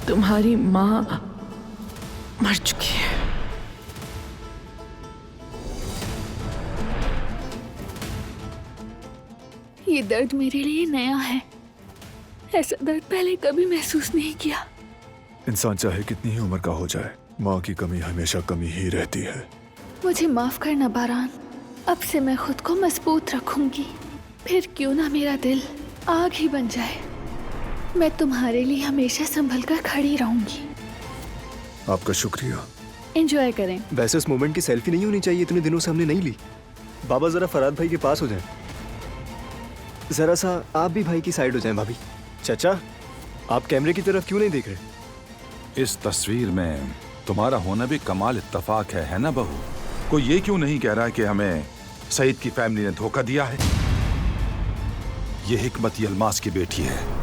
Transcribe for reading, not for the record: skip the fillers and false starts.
तुम्हारी माँ मर चुकी है। ये दर्द मेरे लिए नया है। ऐसा दर्द पहले कभी महसूस नहीं किया। इंसान चाहे कितनी ही उम्र का हो जाए, माँ की कमी हमेशा कमी ही रहती है। मुझे माफ करना बारान। अब से मैं खुद को मजबूत रखूंगी। फिर क्यों ना मेरा दिल आग ही बन जाए, मैं तुम्हारे लिए हमेशा संभल कर खड़ी रहूंगी। आपका शुक्रिया। एंजॉय करें। वैसे उस मोमेंट की सेल्फी नहीं होनी चाहिए, इतने दिनों से हमने नहीं ली। बाबा जरा फराद भाई के पास हो जाएं। जरा सा आप भी भाई की साइड हो जाएं भाभी। चाचा, आप कैमरे की तरफ क्यों नहीं देख रहे? इस तस्वीर में तुम्हारा होना भी कमाल इत्तेफाक है ना बहू? कोई ये क्यों नहीं कह रहा कि हमें सईद की फैमिली ने धोखा दिया है? ये हिकमत यलमास की बेटी है।